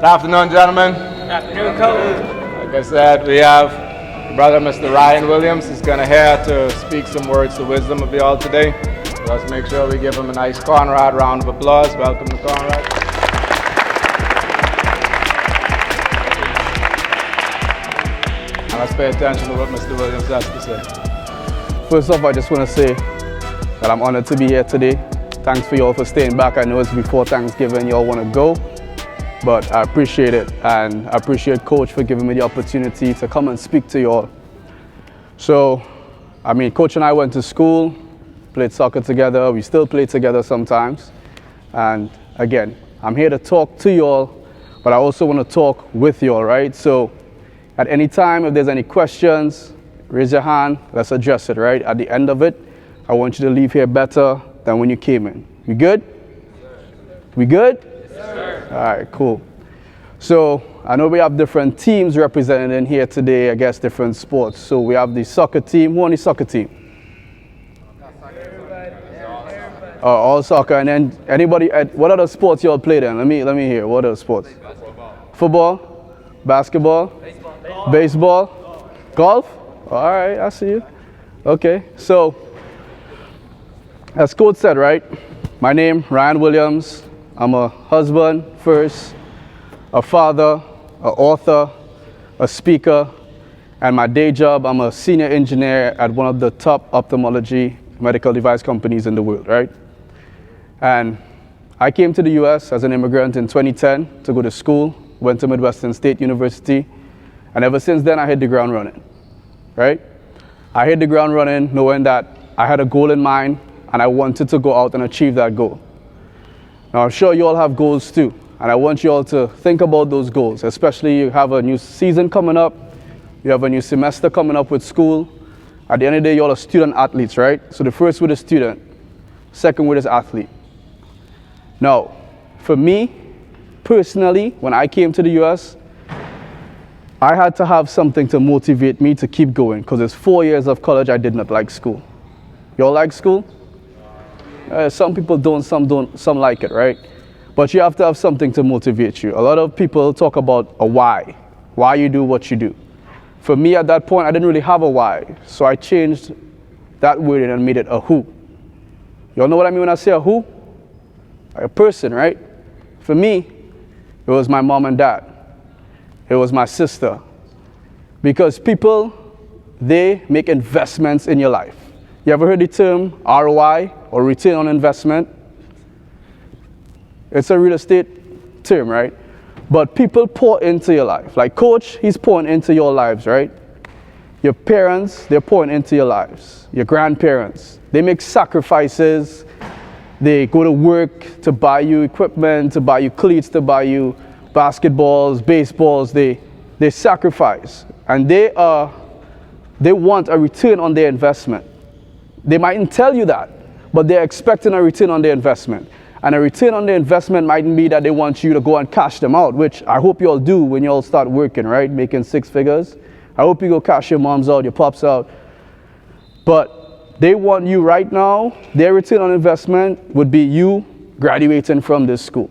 Good afternoon, gentlemen. Good afternoon, Coach. Like I said, we have brother Mr. Ryian Williams. He's going to here to speak some words to wisdom of y'all today. So let's make sure we give him a nice Conrad round of applause. Welcome to Conrad. And let's pay attention to what Mr. Williams has to say. First off, I just want to say that I'm honored to be here today. Thanks for y'all for staying back. I know it's before Thanksgiving, y'all want to go, but I appreciate it, and I appreciate Coach for giving me the opportunity to come and speak to y'all. So, Coach and I went to school, played soccer together. We still play together sometimes. And again, I'm here to talk to y'all, but I also want to talk with y'all, right? So, at any time, if there's any questions, raise your hand, let's address it, right? At the end of it, I want you to leave here better than when you came in. We good? We good? Yes, sir. All right, cool. So I know we have different teams represented in here today, I guess different sports. So we have the soccer team. Who on the soccer team? All soccer. And then anybody, what other sports y'all play then? Let me hear. What other sports? Football? Basketball? Baseball? Golf? All right, I see you. Okay, so as Coach said, right? My name, Ryian Williams. I'm a husband first, a father, an author, a speaker, and my day job, I'm a senior engineer at one of the top ophthalmology medical device companies in the world, right? And I came to the US as an immigrant in 2010 to go to school, went to Midwestern State University, and ever since then I hit the ground running, right? I hit the ground running knowing that I had a goal in mind and I wanted to go out and achieve that goal. Now I'm sure you all have goals too, and I want you all to think about those goals, especially you have a new season coming up, you have a new semester coming up with school. At the end of the day, you all are student athletes, right? So the first word is student, second word is athlete. Now, for me, personally, when I came to the US, I had to have something to motivate me to keep going, because it's 4 years of college I did not like school. You all like school? Some people don't, some like it, right? But you have to have something to motivate you. A lot of people talk about a why you do what you do. For me at that point, I didn't really have a why, so I changed that word and made it a who. You all know what I mean when I say a who? A person, right? For me, it was my mom and dad. It was my sister. Because people, they make investments in your life. You ever heard the term ROI, or return on investment? It's a real estate term, right? But people pour into your life. Like Coach, he's pouring into your lives, right? Your parents, they're pouring into your lives. Your grandparents, they make sacrifices. They go to work to buy you equipment, to buy you cleats, to buy you basketballs, baseballs. They sacrifice. And they want a return on their investment. They mightn't tell you that, but they're expecting a return on their investment. And a return on their investment mightn't be that they want you to go and cash them out, which I hope you all do when you all start working, right? Making 6 figures. I hope you go cash your moms out, your pops out. But they want you right now, their return on investment would be you graduating from this school.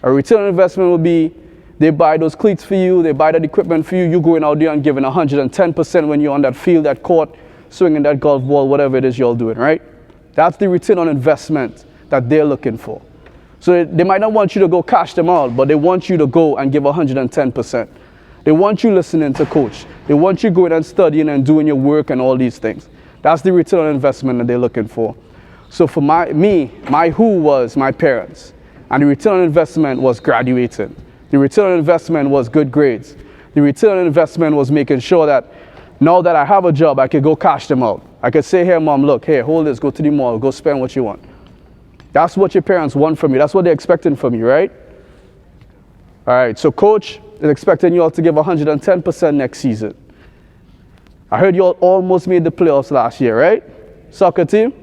A return on investment would be they buy those cleats for you, they buy that equipment for you, you going out there and giving 110% when you're on that field, that court, swinging that golf ball, whatever it is you're doing, right? That's the return on investment that they're looking for. So they might not want you to go cash them out, but they want you to go and give 110%. They want you listening to Coach. They want you going and studying and doing your work and all these things. That's the return on investment that they're looking for. So for my who was my parents. And the return on investment was graduating. The return on investment was good grades. The return on investment was making sure that now that I have a job, I could go cash them out. I could say, here, mom, look, here, hold this, go to the mall, go spend what you want. That's what your parents want from you. That's what they're expecting from you, right? All right, so Coach is expecting you all to give 110% next season. I heard you all almost made the playoffs last year, right? Soccer team?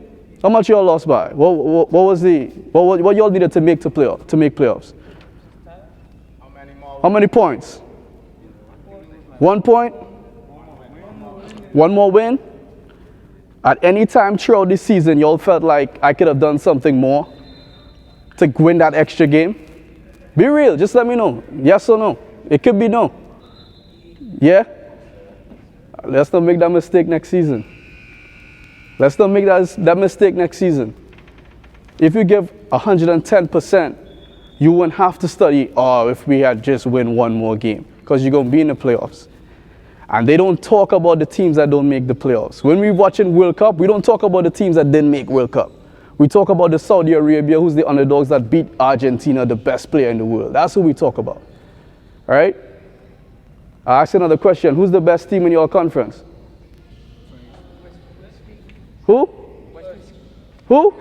How much you all lost by? What you all needed to make playoffs? How many points? 1 point? One more win? At any time throughout this season, you all felt like I could have done something more to win that extra game? Be real. Just let me know. Yes or no. It could be no. Yeah? Let's not make that mistake next season. Let's not make that mistake next season. If you give 110%, you wouldn't have to study, if we had just win one more game, because you're going to be in the playoffs. And they don't talk about the teams that don't make the playoffs. When we're watching World Cup, we don't talk about the teams that didn't make World Cup. We talk about the Saudi Arabia, who's the underdogs that beat Argentina, the best player in the world. That's who we talk about. All right? I'll ask you another question. Who's the best team in your conference? Who? Who?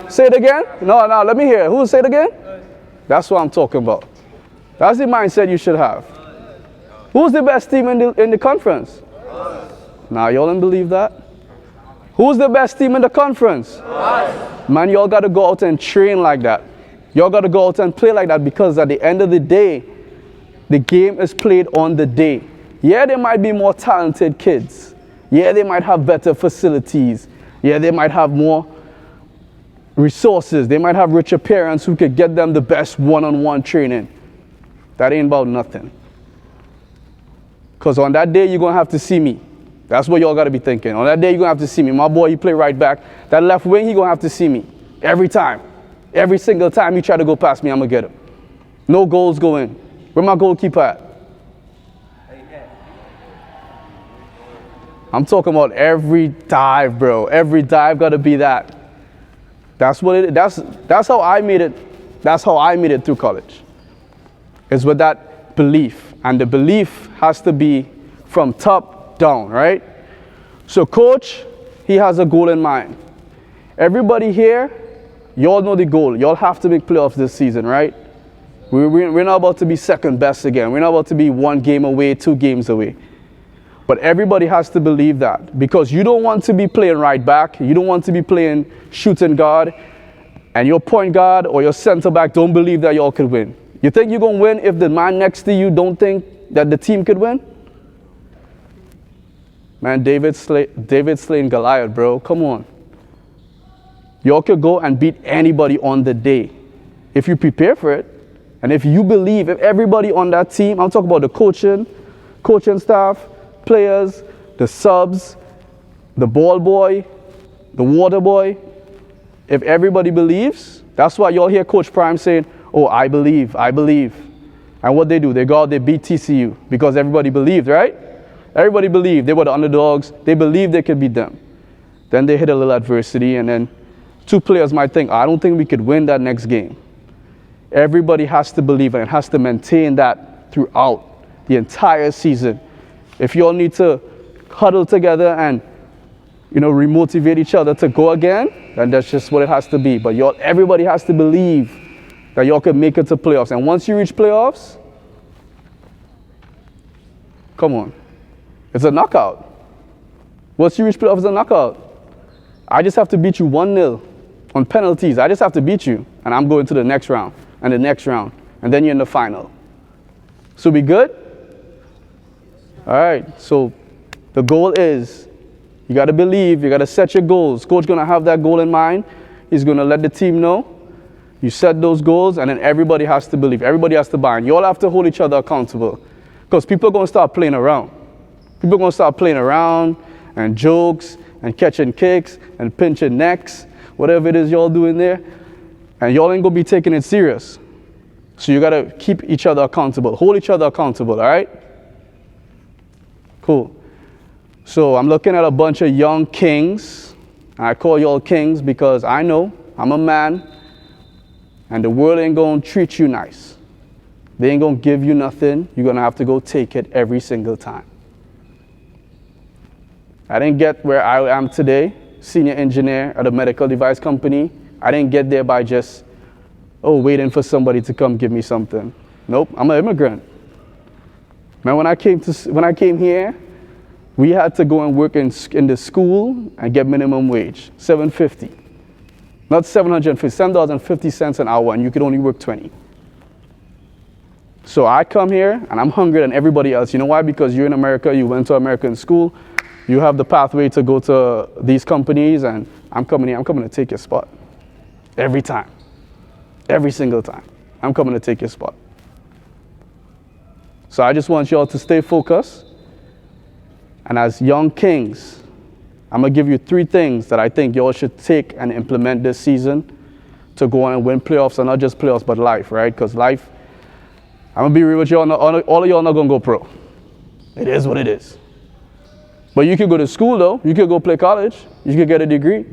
Say it again? No, let me hear it. Who? Say it again? That's what I'm talking about. That's the mindset you should have. Who's the best team in the conference? Now, y'all don't believe that? Who's the best team in the conference? Man, y'all got to go out and train like that. Y'all got to go out and play like that, because at the end of the day, the game is played on the day. Yeah, there might be more talented kids. Yeah, they might have better facilities. Yeah, they might have more resources. They might have richer parents who could get them the best one-on-one training. That ain't about nothing. Because on that day, you're going to have to see me. That's what y'all got to be thinking. On that day, you're going to have to see me. My boy, he play right back. That left wing, he going to have to see me. Every time. Every single time he try to go past me, I'm going to get him. No goals go in. Where my goalkeeper at? I'm talking about every dive, bro. Every dive got to be that. That's what it is. That's how I made it. That's how I made it through college. It's with that belief. And the belief has to be from top down, right? So coach, he has a goal in mind. Everybody here, y'all know the goal. Y'all have to make playoffs this season, right? We're not about to be second best again. We're not about to be 1 game away, 2 games away. But everybody has to believe that, because you don't want to be playing right back. You don't want to be playing shooting guard, and your point guard or your center back don't believe that y'all could win. You think you're going to win if the man next to you don't think that the team could win? Man, David slaying Goliath, bro. Come on. Y'all could go and beat anybody on the day if you prepare for it. And if you believe, if everybody on that team, I'm talking about the coaching staff, players, the subs, the ball boy, the water boy, if everybody believes, that's why y'all hear Coach Prime saying, oh, I believe. And what they do, they go out, they beat TCU because everybody believed, right? Everybody believed. They were the underdogs. They believed they could beat them. Then they hit a little adversity, and then 2 players might think, I don't think we could win that next game. Everybody has to believe and has to maintain that throughout the entire season. If you all need to huddle together and, remotivate each other to go again, then that's just what it has to be. But everybody has to believe that y'all can make it to playoffs. And once you reach playoffs, come on, it's a knockout. Once you reach playoffs, it's a knockout. I just have to beat you 1-0 on penalties. I just have to beat you, and I'm going to the next round and the next round, and then you're in the final. So we good? All right, so the goal is you got to believe, you got to set your goals. Coach going to have that goal in mind. He's going to let the team know. You set those goals, and then everybody has to believe. Everybody has to buy in. You all have to hold each other accountable, because people are going to start playing around. People are going to start playing around and jokes and catching kicks and pinching necks, whatever it is y'all doing there, and y'all ain't going to be taking it serious. So you got to keep each other accountable. Hold each other accountable, all right? Cool. So I'm looking at a bunch of young kings. I call y'all kings because I know I'm a man, and the world ain't going to treat you nice. They ain't going to give you nothing. You're going to have to go take it every single time. I didn't get where I am today, senior engineer at a medical device company. I didn't get there by just, waiting for somebody to come give me something. Nope, I'm an immigrant. Man, when I came here, we had to go and work in the school and get minimum wage, $7.50. Not $750, $7.50 an hour, and you could only work 20. So I come here, and I'm hungrier than everybody else. You know why? Because you're in America, you went to American school, you have the pathway to go to these companies, and I'm coming here, I'm coming to take your spot. Every time. Every single time. I'm coming to take your spot. So I just want y'all to stay focused. And as young kings, I'm going to give you 3 things that I think y'all should take and implement this season to go on and win playoffs, and not just playoffs, but life, right? Because life, I'm going to be real with y'all, all of y'all not going to go pro. It is what it is. But you could go to school, though. You could go play college. You could get a degree.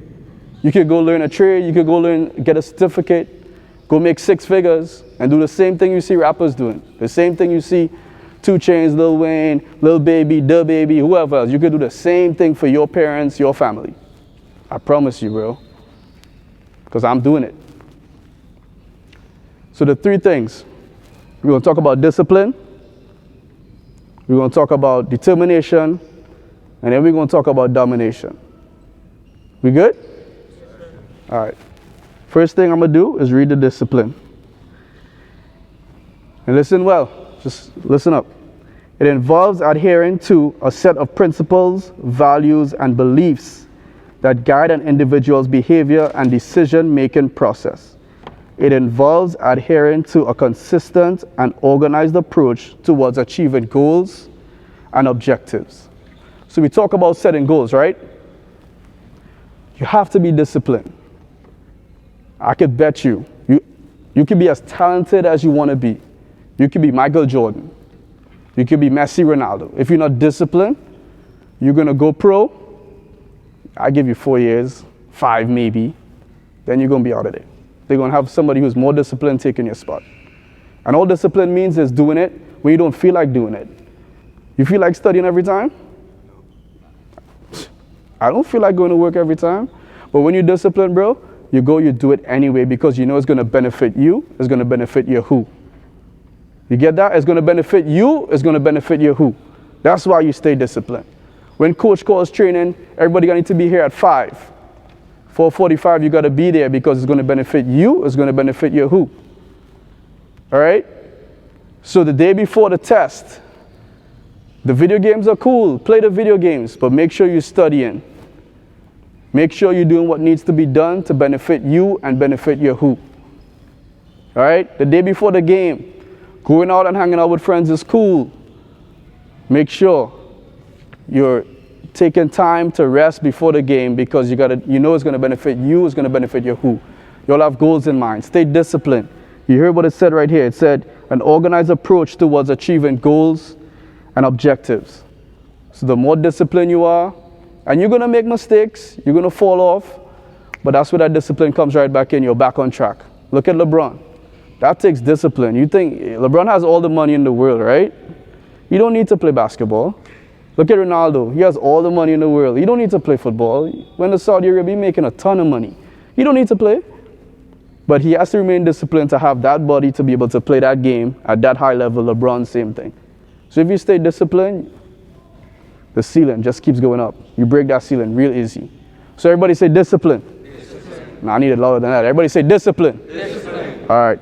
You could go learn a trade. You could go get a certificate, go make 6 figures, and do the same thing you see rappers doing. The same thing you see 2 Chainz, Lil Wayne, Lil Baby, Da Baby, whoever else. You could do the same thing for your parents, your family. I promise you, bro. Because I'm doing it. So the 3 things. We're going to talk about discipline. We're going to talk about determination. And then we're going to talk about domination. We good? All right. First thing I'm going to do is read the discipline. And listen well. Just listen up. It involves adhering to a set of principles, values, and beliefs that guide an individual's behavior and decision-making process. It involves adhering to a consistent and organized approach towards achieving goals and objectives. So we talk about setting goals, right? You have to be disciplined. I could bet you can be as talented as you want to be. You could be Michael Jordan. You could be Messi, Ronaldo. If you're not disciplined, you're going to go pro. I give you 4 years, 5 maybe. Then you're going to be out of there. They're going to have somebody who's more disciplined taking your spot. And all discipline means is doing it when you don't feel like doing it. You feel like studying every time? I don't feel like going to work every time. But when you're disciplined, bro, you do it anyway because you know it's going to benefit you. It's going to benefit your who. You get that? It's going to benefit you. It's going to benefit your who. That's why you stay disciplined. When coach calls training, everybody got to be here at 5. 4:45, you got to be there because it's going to benefit you. It's going to benefit your who. All right? So the day before the test, the video games are cool. Play the video games, but make sure you're studying. Make sure you're doing what needs to be done to benefit you and benefit your who. All right? The day before the game, going out and hanging out with friends is cool. Make sure you're taking time to rest before the game because you know it's going to benefit you, it's going to benefit your who. You'll have goals in mind. Stay disciplined. You heard what it said right here. It said an organized approach towards achieving goals and objectives. So the more disciplined you are, and you're going to make mistakes, you're going to fall off, but that's where that discipline comes right back in. You're back on track. Look at LeBron. That takes discipline. You think LeBron has all the money in the world, right? You don't need to play basketball. Look at Ronaldo. He has all the money in the world. You don't need to play football. When to Saudi Arabia, he's making a ton of money. You don't need to play. But he has to remain disciplined to have that body to be able to play that game at that high level. LeBron, same thing. So if you stay disciplined, the ceiling just keeps going up. You break that ceiling real easy. So everybody say discipline. Discipline. No, I need it louder than that. Everybody say discipline. Discipline. All right.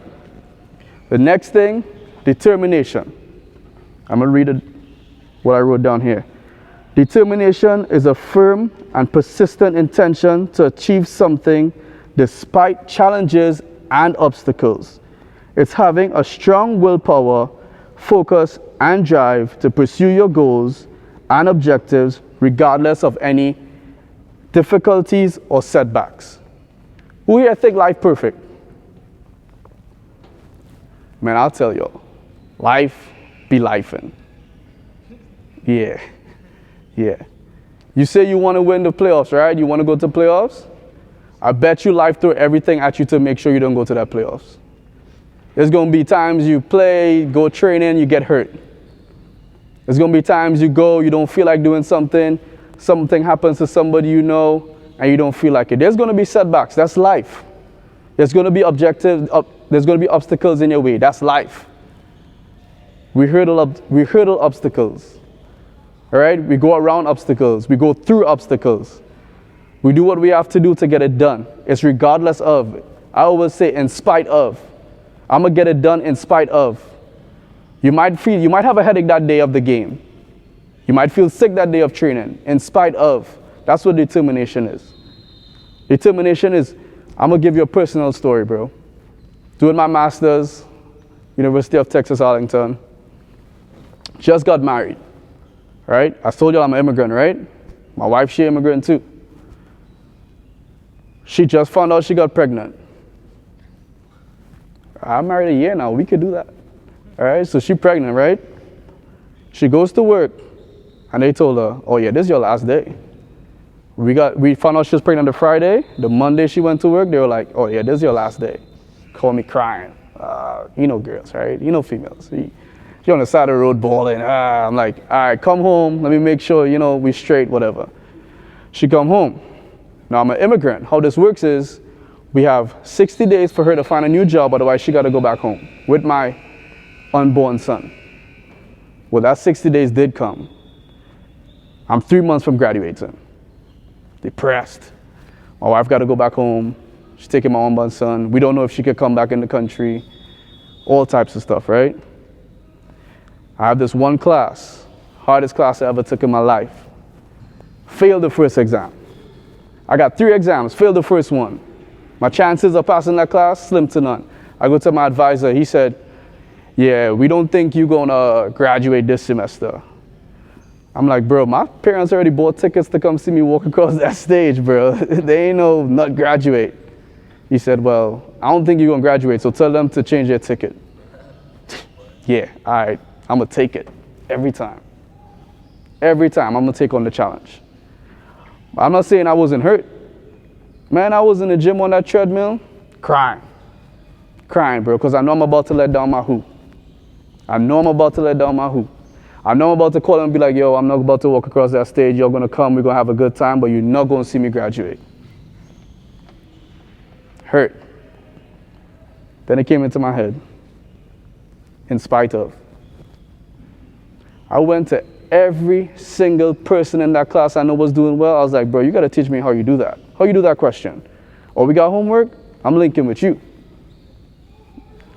The next thing, determination. I'm going to read what I wrote down here. Determination is a firm and persistent intention to achieve something despite challenges and obstacles. It's having a strong willpower, focus, and drive to pursue your goals and objectives regardless of any difficulties or setbacks. Who here think life perfect? Man, I'll tell y'all, life be lifing. Yeah. You say you want to win the playoffs, right? You want to go to playoffs? I bet you life throw everything at you to make sure you don't go to that playoffs. There's going to be times you play, go training, you get hurt. There's going to be times you go, you don't feel like doing something happens to somebody you know, and you don't feel like it. There's going to be setbacks. That's life. There's going to be there's going to be obstacles in your way. That's life. We hurdle obstacles. All right? We go around obstacles. We go through obstacles. We do what we have to do to get it done. It's regardless of. I always say in spite of. I'm going to get it done in spite of. You might have a headache that day of the game. You might feel sick that day of training. In spite of. That's what determination is. Determination is, I'm going to give you a personal story, bro. Doing my master's, University of Texas, Arlington. Just got married, right? I told you I'm an immigrant, right? My wife, she immigrant too. She just found out she got pregnant. I'm married a year now, we could do that. All right, so she pregnant, right? She goes to work, and they told her, oh yeah, this is your last day. We found out she was pregnant the Friday. The Monday she went to work, they were like, oh yeah, this is your last day. Call me crying. You know girls, right? You know females. You're on the side of the road bawling. I'm like, all right, come home. Let me make sure, we straight, whatever. She come home. Now I'm an immigrant. How this works is we have 60 days for her to find a new job. Otherwise, she got to go back home with my unborn son. Well, that 60 days did come. I'm 3 months from graduating. Depressed. My wife got to go back home. She's taking my unborn son. We don't know if she could come back in the country. All types of stuff, right? I have this one class, hardest class I ever took in my life. Failed the first exam. I got 3 exams, failed the first one. My chances of passing that class, slim to none. I go to my advisor, he said, yeah, we don't think you're gonna graduate this semester. I'm like, bro, my parents already bought tickets to come see me walk across that stage, bro. They ain't no not graduate. He said, well, I don't think you're gonna graduate, so tell them to change their ticket. Yeah, all right, I'm gonna take it every time. Every time, I'm gonna take on the challenge. I'm not saying I wasn't hurt. Man, I was in the gym on that treadmill, crying, bro, because I know I'm about to let down my who. I know I'm about to let down my who. I know I'm about to call them and be like, yo, I'm not about to walk across that stage. You're going to come. We're going to have a good time, but you're not going to see me graduate. Hurt. Then it came into my head. In spite of. I went to every single person in that class I know was doing well. I was like, bro, you got to teach me how you do that. How you do that question. Or we got homework, I'm linking with you.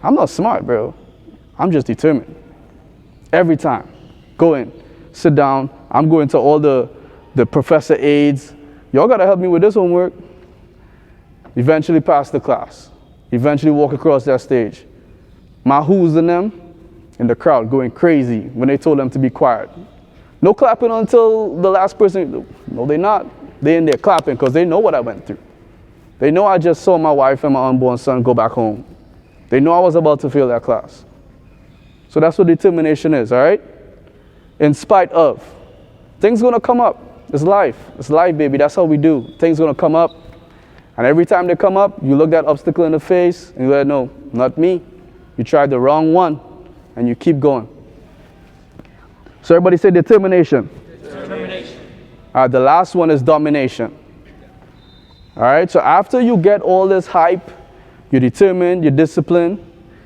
I'm not smart, bro. I'm just determined. Every time. Go in, sit down. I'm going to all the professor aides. Y'all got to help me with this homework. Eventually pass the class. Eventually walk across that stage. My who's and them in the crowd going crazy when they told them to be quiet. No clapping until the last person. No, they're not. They're in there clapping because they know what I went through. They know I just saw my wife and my unborn son go back home. They know I was about to fail that class. So that's what determination is, all right? In spite of. Things going to come up. It's life. It's life, baby. That's how we do. Things going to come up. And every time they come up, you look that obstacle in the face and you let no, not me. You tried the wrong one and you keep going. So everybody say determination. Determination. All right, the last one is domination. All right, so after you get all this hype, you're determined, you're disciplined,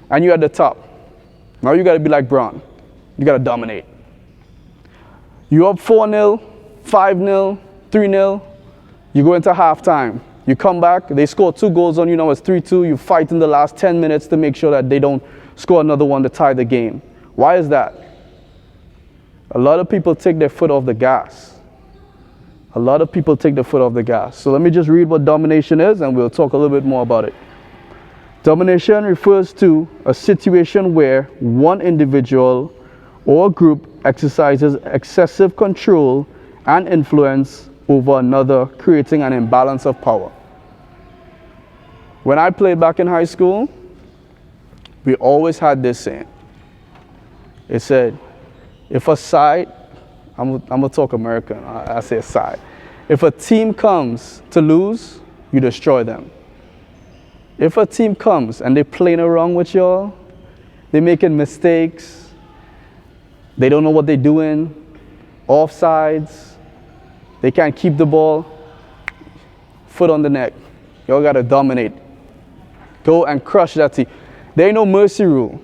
and you're at the top. Now you got to be like Braun. You got to dominate. You're up 4-0, 5-0, 3-0. You go into halftime. You come back. They score 2 goals on you. Now it's 3-2. You fight in the last 10 minutes to make sure that they don't score another one to tie the game. Why is that? A lot of people take their foot off the gas. A lot of people take their foot off the gas. So let me just read what domination is, and we'll talk a little bit more about it. Domination refers to a situation where one individual or group exercises excessive control and influence over another, creating an imbalance of power. When I played back in high school, we always had this saying. It said, if a side, I'm going to talk American, I say side. If a team comes to lose, you destroy them. If a team comes and they're playing around with y'all, they're making mistakes, they don't know what they're doing, offsides, they can't keep the ball, foot on the neck. Y'all got to dominate. Go and crush that team. There ain't no mercy rule.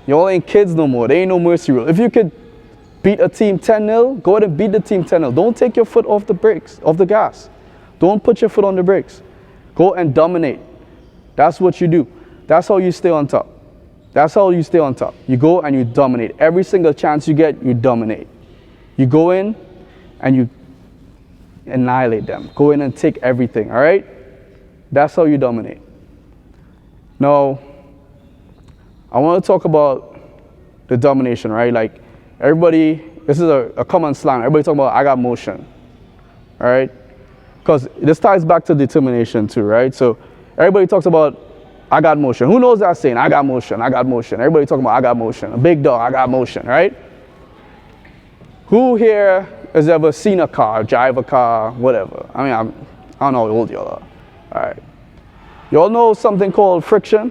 Y'all ain't kids no more. There ain't no mercy rule. If you could beat a team 10-0, go ahead and beat the team 10-0. Don't take your foot off the brakes, off the gas. Don't put your foot on the brakes. Go and dominate. That's what you do. That's how you stay on top. That's how you stay on top. You go and you dominate. Every single chance you get, you dominate. You go in and you annihilate them. Go in and take everything, all right? That's how you dominate. Now, I want to talk about the domination, right? Like everybody, this is a common slang. Everybody talking about I got motion, all right? Because this ties back to determination too, right? So everybody talks about I got motion. Who knows that saying? I got motion, I got motion. Everybody talking about I got motion. A big dog, I got motion, right? Who here has ever seen a car, drive a car, whatever? I mean, I don't know how old y'all are. All right. Y'all know something called friction?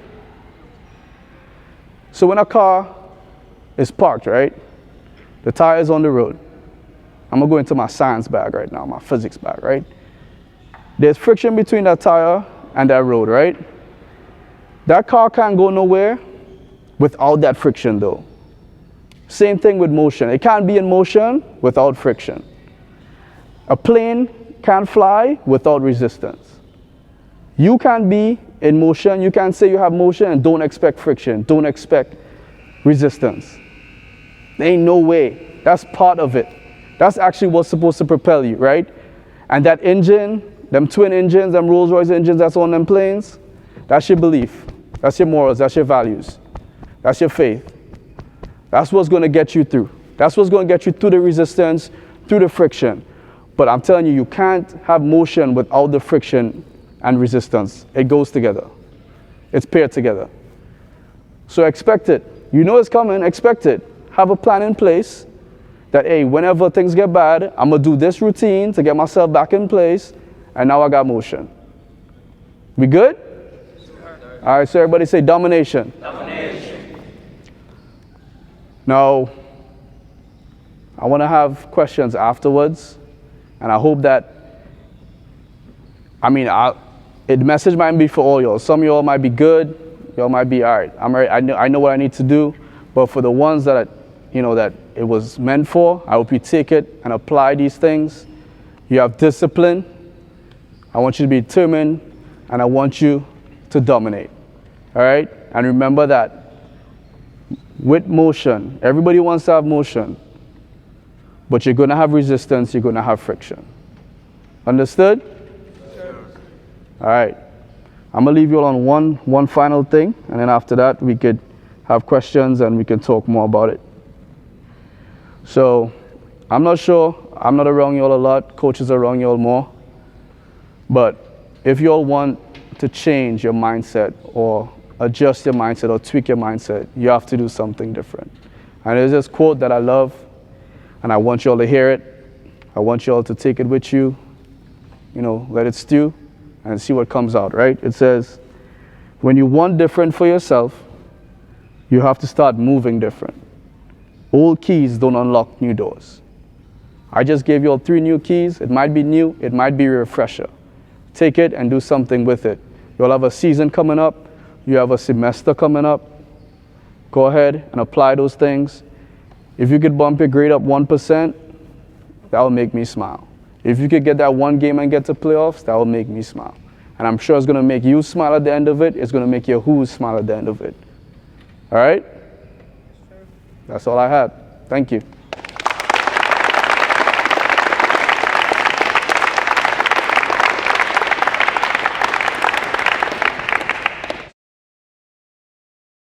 So when a car is parked, right? The tire is on the road. I'm gonna go into my science bag right now, my physics bag, right? There's friction between that tire and that road, right? That car can't go nowhere without that friction though. Same thing with motion. It can't be in motion without friction. A plane can't fly without resistance. You can't be in motion, you can't say you have motion and don't expect friction, don't expect resistance. There ain't no way. That's part of it. That's actually what's supposed to propel you, right? And that engine, them twin engines, them Rolls-Royce engines that's on them planes, that's your belief. That's your morals, that's your values. That's your faith. That's what's gonna get you through. That's what's gonna get you through the resistance, through the friction. But I'm telling you, you can't have motion without the friction and resistance. It goes together. It's paired together. So expect it. You know it's coming, expect it. Have a plan in place that, hey, whenever things get bad, I'm gonna do this routine to get myself back in place, and now I got motion. We good? All right, so everybody say domination. Domination. Now, I wanna have questions afterwards, and I hope that, the message might be for all y'all. Some of y'all might be good, y'all might be, all right, I'm ready, I know what I need to do, but for the ones that, that it was meant for, I hope you take it and apply these things. You have discipline. I want you to be determined, and I want you to dominate, all right? And remember that with motion, everybody wants to have motion, but you're gonna have resistance, you're gonna have friction. Understood? All right, I'm gonna leave you all on one final thing, and then after that we could have questions and we can talk more about it. So, I'm not sure, I'm not around you all a lot, coaches are around you all more, but if you all want to change your mindset or adjust your mindset or tweak your mindset, you have to do something different. And there's this quote that I love, and I want you all to hear it. I want you all to take it with you, let it stew, and see what comes out, right? It says, when you want different for yourself, you have to start moving different. Old keys don't unlock new doors. I just gave you all 3 new keys. It might be new, it might be a refresher. Take it and do something with it. You'll have a season coming up, you have a semester coming up. Go ahead and apply those things. If you could bump your grade up 1%, that will make me smile. If you could get that one game and get to playoffs, that will make me smile. And I'm sure it's gonna make you smile at the end of it. It's gonna make your who's smile at the end of it. All right? That's all I had. Thank you.